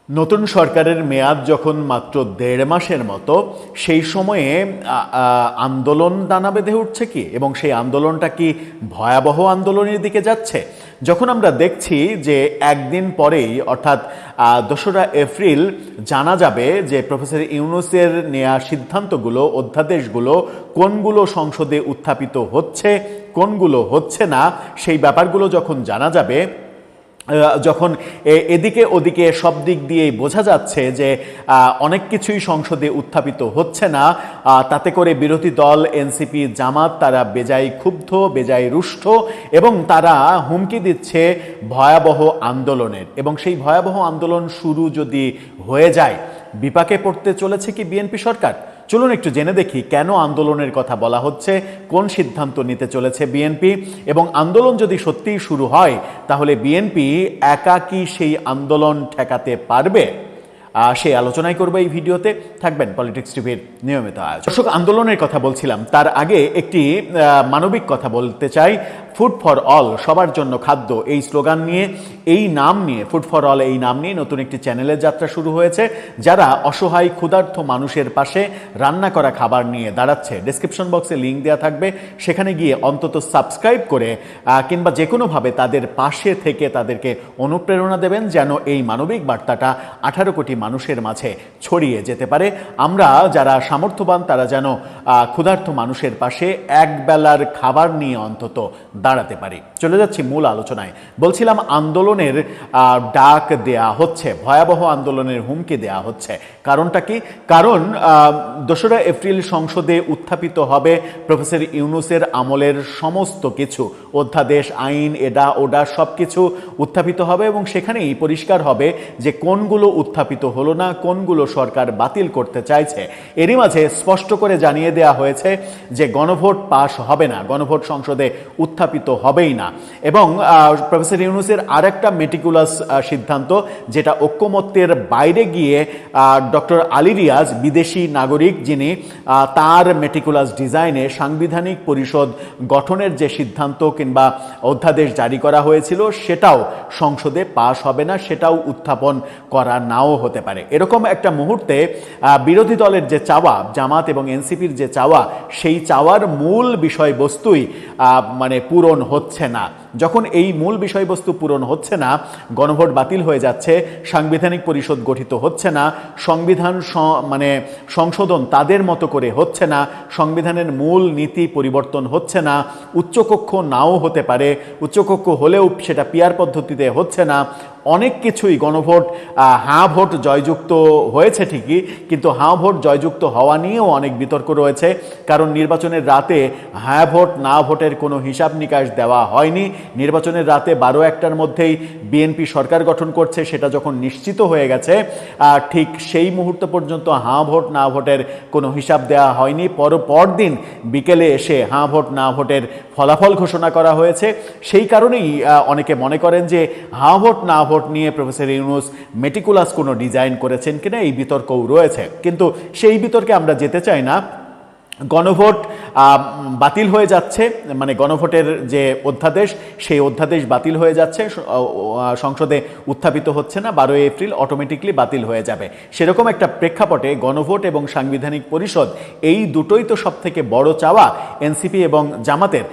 নতুন সরকারের মেয়াদ যখন মাত্র ১.৫ মাসের মতো, সেই সময়ে আন্দোলন দানা বেঁধে উঠছে কি, এবং সেই আন্দোলনটা কি ভয়াবহ আন্দোলনের দিকে যাচ্ছে? যখন আমরা দেখছি যে একদিন পরেই অর্থাৎ ২রা এপ্রিল জানা যাবে যে প্রফেসর ইউনূসের নেয়া সিদ্ধান্তগুলো, অধ্যাদেশগুলো কোনগুলো সংসদে উত্থাপিত হচ্ছে, কোনগুলো হচ্ছে না, সেই ব্যাপারগুলো যখন জানা যাবে, যখন এদিকে ওদিকে সব দিক দিয়েই বোঝা যাচ্ছে যে অনেক কিছুই সংসদে উত্থাপিত হচ্ছে না, তাতে করে বিরোধী দল এনসিপি, জামাত তারা বেজায় ক্ষুব্ধ, বেজায় রুষ্ট, এবং তারা হুমকি দিচ্ছে ভয়াবহ আন্দোলনের। এবং সেই ভয়াবহ আন্দোলন শুরু যদি হয়ে যায়, বিপাকে পড়তে চলেছে কি বিএনপি সরকার? চলুন একটু জেনে দেখি কেন আন্দোলনের কথা বলা হচ্ছে, কোন সিদ্ধান্ত নিতে চলেছে বিএনপি, এবং আন্দোলন যদি সত্যিই শুরু হয় তাহলে বিএনপি একা কি সেই আন্দোলন ঠেকাতে পারবে? সেই আলোচনাই করবো এই ভিডিওতে। থাকবেন পলিটিক্স টিভির নিয়মিত আয়োজন। দর্শক, আন্দোলনের কথা বলছিলাম, তার আগে একটি মানবিক কথা বলতে চাই। ফুড ফর অল, সবার জন্য খাদ্য, এই স্লোগান নিয়ে, এই নাম নিয়ে, ফুড ফর অল এই নাম নিয়ে নতুন একটি চ্যানেলের যাত্রা শুরু হয়েছে, যারা অসহায় ক্ষুধার্ত মানুষের পাশে রান্না করা খাবার নিয়ে দাঁড়াচ্ছে। ডেসক্রিপশন বক্সে লিঙ্ক দেওয়া থাকবে, সেখানে গিয়ে অন্তত সাবস্ক্রাইব করে কিংবা যে কোনোভাবে তাদের পাশে থেকে তাদেরকে অনুপ্রেরণা দেবেন, যেন এই মানবিক বার্তাটা 18 কোটি মানুষের মাঝে ছড়িয়ে যেতে পারে। আমরা যারা সামর্থ্যবান তারা যেন ক্ষুধার্ত মানুষের পাশে একবেলার খাবার নিয়ে অন্তত দাঁড়াতে পারি। চলে যাচ্ছি মূল আলোচনায়। বলছিলাম আন্দোলনের ডাক দেয়া হচ্ছে, ভয়াবহ আন্দোলনের হুমকি দেয়া হচ্ছে। কারণটা কি? কারণ ২রা এপ্রিল সংসদে উত্থাপিত হবে প্রফেসর ইউনূসের আমলের সমস্ত কিছু, অধ্যাদেশ, আইন, এডা ওডা সব কিছু উত্থাপিত হবে, এবং সেখানেই পরিষ্কার হবে যে কোনগুলো উত্থাপিত হলো না, কোনগুলো সরকার বাতিল করতে চাইছে। এরই মাঝে স্পষ্ট করে জানিয়ে দেওয়া হয়েছে যে গণভোট পাশ হবে না, গণভোট সংসদে উত্থাপিত হবেই না। এবং প্রফেসর ইউনূসের আরেকটা মেটিকুলাস সিদ্ধান্ত, যেটা ঐক্যমত্যের বাইরে গিয়ে ডক্টর আলী রিয়াজ, বিদেশি নাগরিক যিনি, তার মেটিকুলাস ডিজাইনে সাংবিধানিক পরিষদ গঠনের যে সিদ্ধান্ত কিংবা অধ্যাদেশ জারি করা হয়েছিল, সেটাও সংসদে পাশ হবে না, সেটাও উত্থাপন করা নাও হতে পারে। এরকম একটা মুহূর্তে বিরোধী দলের যে চাওয়া, জামাত এবং এনসিপির যে চাওয়া, সেই চাওয়ার মূল বিষয়বস্তুই মানে পূরণ হচ্ছে না। যখন এই মূল বিষয়বস্তু পূরণ হচ্ছে না, গণভোট বাতিল হয়ে যাচ্ছে, সাংবিধানিক পরিষদ গঠিত হচ্ছে না, সংবিধান মানে সংশোধন তাদের মতো করে হচ্ছে না, সংবিধানের মূল নীতি পরিবর্তন হচ্ছে না, উচ্চকক্ষ নাও হতে পারে, উচ্চকক্ষ হলেও সেটা পিয়ার পদ্ধতিতে হচ্ছে না, অনেক কিছুই, গণভোট হাঁ ভোট জয়যুক্ত হয়েছে ঠিকই, কিন্তু হাঁ ভোট জয়যুক্ত হওয়া নিয়েও অনেক বিতর্ক রয়েছে। কারণ নির্বাচনের রাতে হ্যাঁ ভোট না ভোটের কোনো হিসাব নিকাশ দেওয়া হয়নি। নির্বাচনের রাতে 12-1টার মধ্যেই বিএনপি সরকার গঠন করছে, সেটা যখন নিশ্চিত হয়ে গেছে, ঠিক সেই মুহূর্ত পর্যন্ত হাঁ ভোট না ভোটের কোনো হিসাব দেওয়া হয়নি। পরদিন বিকেলে এসে হাঁ ভোট না ভোটের ফলাফল ঘোষণা করা হয়েছে। সেই কারণেই অনেকে মনে করেন যে হাঁ ভোট না ভোট নিয়ে প্রফেসর ইউনূস মেটিকুলাস কোনো ডিজাইন করেছেন কিনা, এই বিতর্কও রয়েছে। কিন্তু সেই বিতর্কে আমরা যেতে চাই না। গণভোট বাতিল হয়ে যাচ্ছে, মানে গণভোটের যে অধ্যাদেশ, সেই অধ্যাদেশ বাতিল হয়ে যাচ্ছে, সংসদে উত্থাপিত হচ্ছে না, 12 এপ্রিল অটোমেটিকলি বাতিল হয়ে যাবে। সেরকম একটা প্রেক্ষাপটে গণভোট এবং সাংবিধানিক পরিষদ, এই দুটোই তো সব থেকে বড় চাওয়া এনসিপি এবং জামাতের।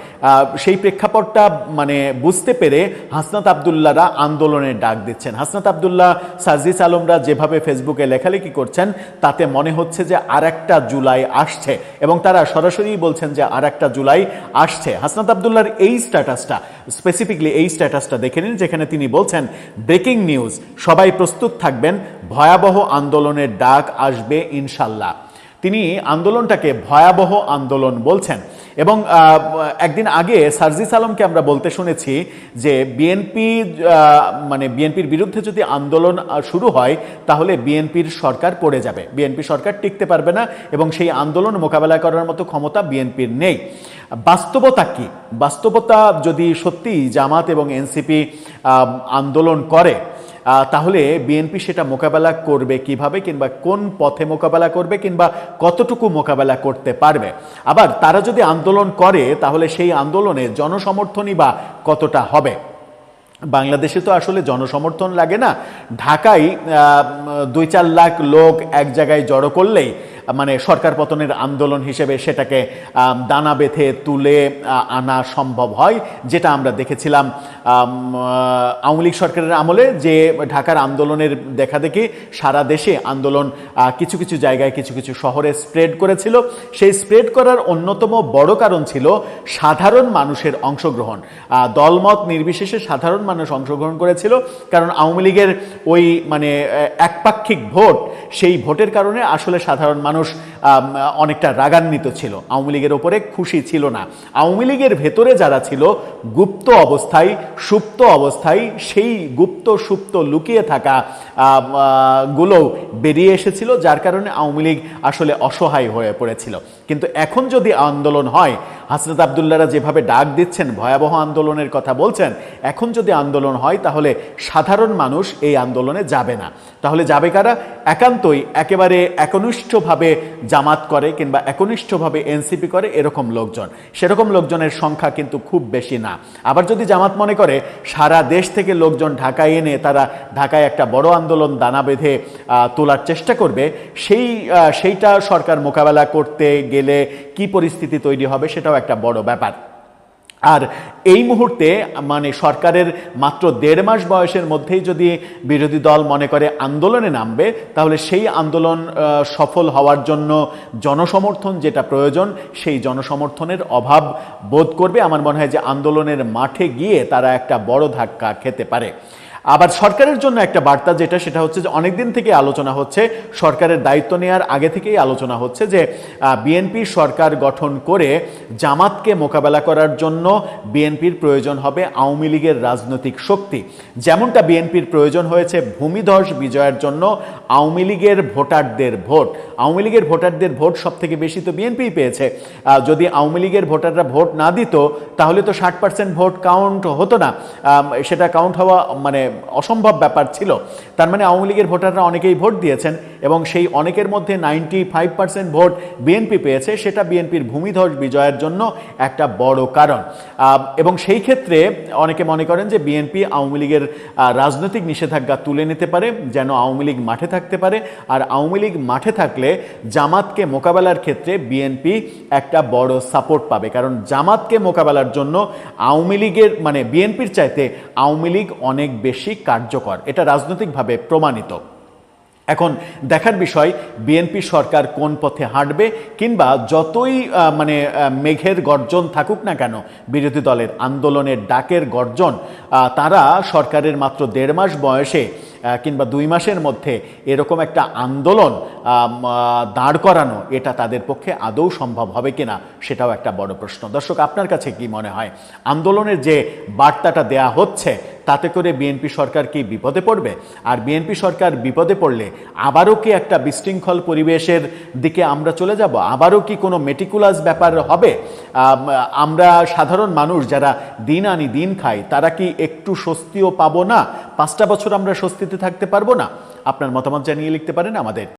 সেই প্রেক্ষাপটটা মানে বুঝতে পেরে হাসনাত আবদুল্লাহরা আন্দোলনের ডাক দিচ্ছেন। হাসনাত আবদুল্লাহ, সাজিস আলমরা যেভাবে ফেসবুকে লেখালেখি করছেন, তাতে মনে হচ্ছে যে আরেকটা জুলাই আসছে, এবং তারা সরাসরি বলছেন যে আরেকটা জুলাই আসছে। হাসনাত আবদুল্লাহর এই স্ট্যাটাসটা, স্পেসিফিকলি এই স্ট্যাটাসটা দেখে নিন, যেখানে তিনি বলছেন, ব্রেকিং নিউজ, সবাই প্রস্তুত থাকবেন, ভয়াবহ আন্দোলনের ডাক আসবে ইনশাল্লাহ। তিনি আন্দোলনটাকে ভয়াবহ আন্দোলন বলছেন। এবং একদিন আগে সার্জিস আলমকে আমরা বলতে শুনেছি যে বিএনপির বিরুদ্ধে যদি আন্দোলন শুরু হয় তাহলে বিএনপির সরকার পড়ে যাবে, বিএনপি সরকার টিকতে পারবে না, এবং সেই আন্দোলন মোকাবেলা করার মতো ক্ষমতা বিএনপির নেই। বাস্তবতা কি? বাস্তবতা যদি সত্যি জামাত এবং এনসিপি আন্দোলন করে, তাহলে বিএনপি সেটা মোকাবেলা করবে কিভাবে, কিংবা কোন পথে মোকাবেলা করবে, কিংবা কতটুকু মোকাবেলা করতে পারবে? আবার তারা যদি আন্দোলন করে তাহলে সেই আন্দোলনে জনসমর্থনই বা কতটা হবে? বাংলাদেশে তো আসলে জনসমর্থন লাগে না। ঢাকায় 2-4 লাখ লোক এক জায়গায় জড়ো করলেই মানে সরকার পতনের আন্দোলন হিসেবে সেটাকে দানা বেঁধে তুলে আনা সম্ভব হয়, যেটা আমরা দেখেছিলাম আওয়ামী লীগ সরকারের আমলে, যে ঢাকার আন্দোলনের দেখা দেখি সারা দেশে আন্দোলন কিছু কিছু জায়গায় কিছু কিছু শহরে স্প্রেড করেছিল। সেই স্প্রেড করার অন্যতম বড় কারণ ছিল সাধারণ মানুষের অংশগ্রহণ। দলমত নির্বিশেষে সাধারণ মানুষ অংশগ্রহণ করেছিল, কারণ আওয়ামী লীগের ওই মানে একপাক্ষিক ভোট, সেই ভোটের কারণে আসলে সাধারণ মানুষ অনেকটা রাগান্বিত ছিল, আওয়ামী লীগের ওপরে খুশি ছিল না। আওয়ামী লীগের ভেতরে যারা ছিল গুপ্ত অবস্থায়, সুপ্ত অবস্থায়, সেই গুপ্ত সুপ্ত লুকিয়ে থাকা গুলো বেরিয়ে এসেছিল, যার কারণে আওয়ামী লীগ আসলে অসহায় হয়ে পড়েছিল। কিন্তু এখন যদি আন্দোলন হয়, হাসরত আবদুল্লাহরা যেভাবে ডাক দিচ্ছেন, ভয়াবহ আন্দোলনের কথা বলছেন, এখন যদি আন্দোলন হয় তাহলে সাধারণ মানুষ এই আন্দোলনে যাবে না। তাহলে যাবে কারা? একান্তই একেবারে একনিষ্ঠভাবে জামাত করে কিংবা একনিষ্ঠভাবে এনসিপি করে এরকম লোকজন। সেরকম লোকজনের সংখ্যা কিন্তু খুব বেশি না। আবার যদি জামাত মনে করে সারা দেশ থেকে লোকজন ঢাকায় এনে তারা ঢাকায় একটা বড় আন্দোলন দানা বেঁধে তোলার চেষ্টা করবে, সেইটা সরকার মোকাবেলা করতে গেলে কি পরিস্থিতি তৈরি হবে সেটাও একটা বড় ব্যাপার। আর এই মুহূর্তে মানে সরকারের মাত্র 1.5 মাস বয়সের মধ্যেই যদি বিরোধী দল মনে করে আন্দোলনে নামবে, তাহলে সেই আন্দোলন সফল হওয়ার জন্য জনসমর্থন যেটা প্রয়োজন, সেই জনসমর্থনের অভাব বোধ করবে। আমার মনে হয় যে আন্দোলনের মাঠে গিয়ে তারা একটা বড় ধাক্কা খেতে পারে। আবার সরকারের জন্য একটা বার্তা যেটা, সেটা হচ্ছে যে অনেকদিন থেকে আলোচনা হচ্ছে, সরকারের দায়িত্ব নেওয়ার আগে থেকেই আলোচনা হচ্ছে যে বিএনপি সরকার গঠন করে জামাতকে মোকাবেলা করার জন্য বিএনপির প্রয়োজন হবে আওয়ামী লীগের রাজনৈতিক শক্তি। যেমনটা বিএনপির প্রয়োজন হয়েছে ভূমিধস বিজয়ের জন্য আওয়ামী লীগের ভোটারদের ভোট। আওয়ামী লীগের ভোটারদের ভোট সব থেকে বেশি তো বিএনপি পেয়েছে। যদি আওয়ামী লীগের ভোটাররা ভোট না দিত তাহলে তো 60% ভোট কাউন্ট হতো না, সেটা কাউন্ট হওয়া মানে অসম্ভব ব্যাপার ছিল। তার মানে আওয়ামী লীগের ভোটাররা অনেকেই ভোট দিয়েছেন এবং সেই অনেকের মধ্যে 95% ভোট বিএনপি পেয়েছে। সেটা বিএনপির ভূমিধস বিজয়ের জন্য একটা বড় কারণ। এবং সেই ক্ষেত্রে অনেকে মনে করেন যে বিএনপি আওয়ামী লীগের রাজনৈতিক নিষেধাজ্ঞা তুলে নিতে পারে, যেন আওয়ামী লীগ মাঠে থাকতে পারে। আর আওয়ামী লীগ মাঠে থাকলে জামাতকে মোকাবেলার ক্ষেত্রে বিএনপি একটা বড় সাপোর্ট পাবে, কারণ জামাতকে মোকাবেলার জন্য আওয়ামী লীগের মানে বিএনপির চাইতে আওয়ামী লীগ অনেক বেশি কার্যকর, এটা রাজনৈতিকভাবে প্রমাণিত। এখন দেখার বিষয় বিএনপি সরকার কোন পথে হাঁটবে, কিংবা যতই মানে মেঘের গর্জন থাকুক না কেন, বিরোধী দলের আন্দোলনের ডাকের গর্জন, তারা সরকারের মাত্র 1.5 মাস বয়সে কিংবা 2 মাসের মধ্যে এরকম একটা আন্দোলন দাঁড় করানো, এটা তাদের পক্ষে আদৌ সম্ভব হবে কিনা সেটাও একটা বড় প্রশ্ন। দর্শক, আপনার কাছে কি মনে হয়, আন্দোলনের যে বার্তাটা দেয়া হচ্ছে তাতে করে বিএনপি সরকার কি বিপদে পড়বে? আর বিএনপি সরকার বিপদে পড়লে আবারও কি একটা বিশৃঙ্খল পরিবেশের দিকে আমরা চলে যাব? আবারও কি কোনো মেটিকুলাস ব্যাপার হবে? আমরা সাধারণ মানুষ যারা দিন আনি দিন খাই, তারা কি একটু স্বস্তিও পাবো না? 5টা বছর আমরা স্বস্তিতে থাকতে পারবো না? আপনার মতামত জানিয়ে লিখতে পারেন আমাদের